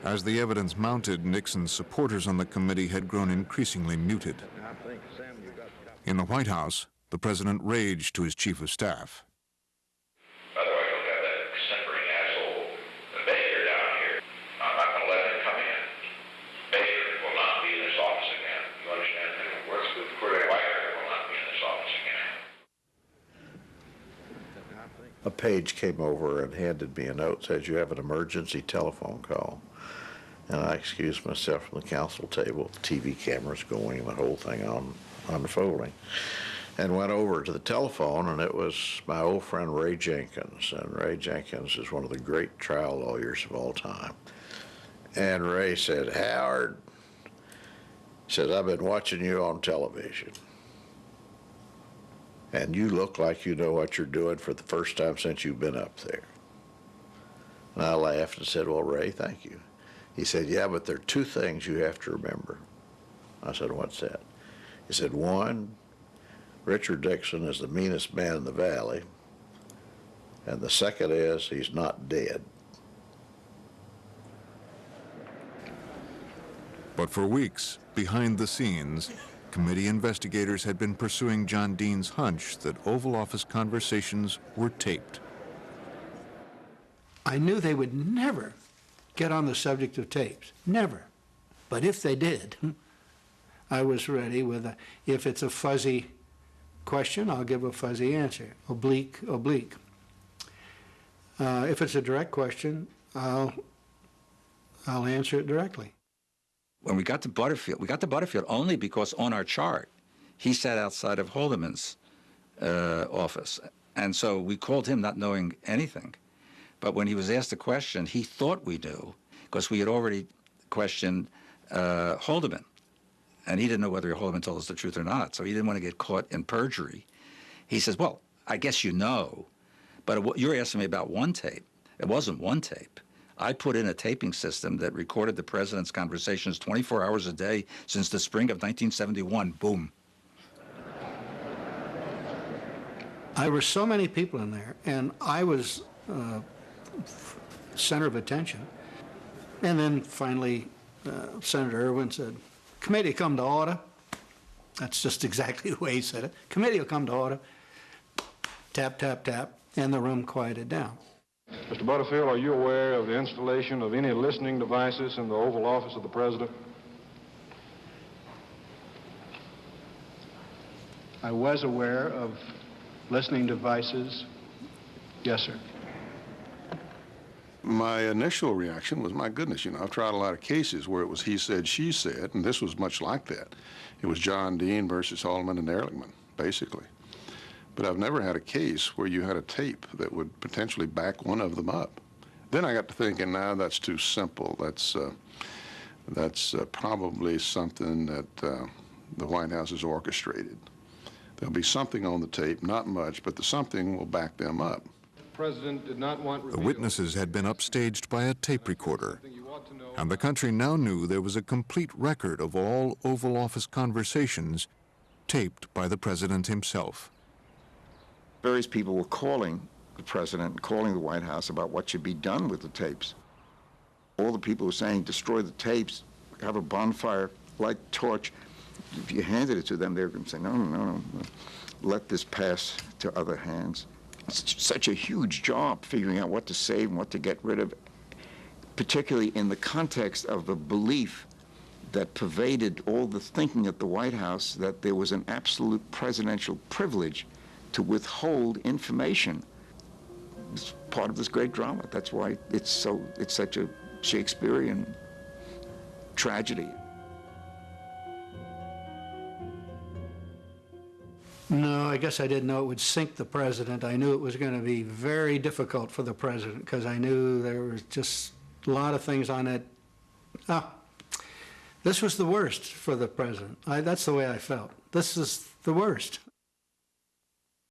As the evidence mounted, Nixon's supporters on the committee had grown increasingly muted. In the White House, the president raged to his chief of staff. By the way, look at that simpering asshole, the Baker down here. I'm not going to let him come in. Baker will not be in this office again. You understand? If it works with Whitaker will not be in this office again. A page came over and handed me a note, says you have an emergency telephone call. And I excused myself from the council table, TV cameras going, and the whole thing unfolding, and went over to the telephone, and it was my old friend Ray Jenkins. And Ray Jenkins is one of the great trial lawyers of all time. And Ray said, Howard, says, I've been watching you on television, and you look like you know what you're doing for the first time since you've been up there. And I laughed and said, well, Ray, thank you. He said, yeah, but there are two things you have to remember. I said, what's that? He said, one, Richard Nixon is the meanest man in the valley, and the second is he's not dead. But for weeks, behind the scenes, committee investigators had been pursuing John Dean's hunch that Oval Office conversations were taped. I knew they would never get on the subject of tapes, never. But if they did, I was ready with if it's a fuzzy question, I'll give a fuzzy answer, oblique, oblique. If it's a direct question, I'll answer it directly. When we got to Butterfield only because on our chart, he sat outside of Haldeman's office. And so we called him not knowing anything. But when he was asked a question, he thought we knew, because we had already questioned Haldeman. And he didn't know whether Haldeman told us the truth or not, so he didn't want to get caught in perjury. He says, well, I guess you know, but you're asking me about one tape. It wasn't one tape. I put in a taping system that recorded the president's conversations 24 hours a day since the spring of 1971. Boom. There were so many people in there, and I was center of attention. And then finally, Senator Irwin said, committee come to order. That's just exactly the way he said it. Committee will come to order. Tap, tap, tap, and the room quieted down. Mr. Butterfield, are you aware of the installation of any listening devices in the Oval Office of the President? I was aware of listening devices. Yes, sir. My initial reaction was, my goodness, you know, I've tried a lot of cases where it was he said, she said, and this was much like that. It was John Dean versus Haldeman and Ehrlichman, basically. But I've never had a case where you had a tape that would potentially back one of them up. Then I got to thinking, now that's too simple. That's probably something that the White House has orchestrated. There'll be something on the tape, not much, but the something will back them up. The President did not want The witnesses had been upstaged by a tape recorder, and the country now knew there was a complete record of all Oval Office conversations taped by the president himself. Various people were calling the president, calling the White House about what should be done with the tapes. All the people were saying, destroy the tapes, have a bonfire, light torch. If you handed it to them, they were going to say, no, no, no, no, let this pass to other hands. It's such a huge job figuring out what to save and what to get rid of, particularly in the context of the belief that pervaded all the thinking at the White House that there was an absolute presidential privilege to withhold information. It's part of this great drama. That's why it's such a Shakespearean tragedy. No, I guess I didn't know it would sink the president. I knew it was going to be very difficult for the president because I knew there was just a lot of things on it. This was the worst for the president. That's the way I felt. This is the worst.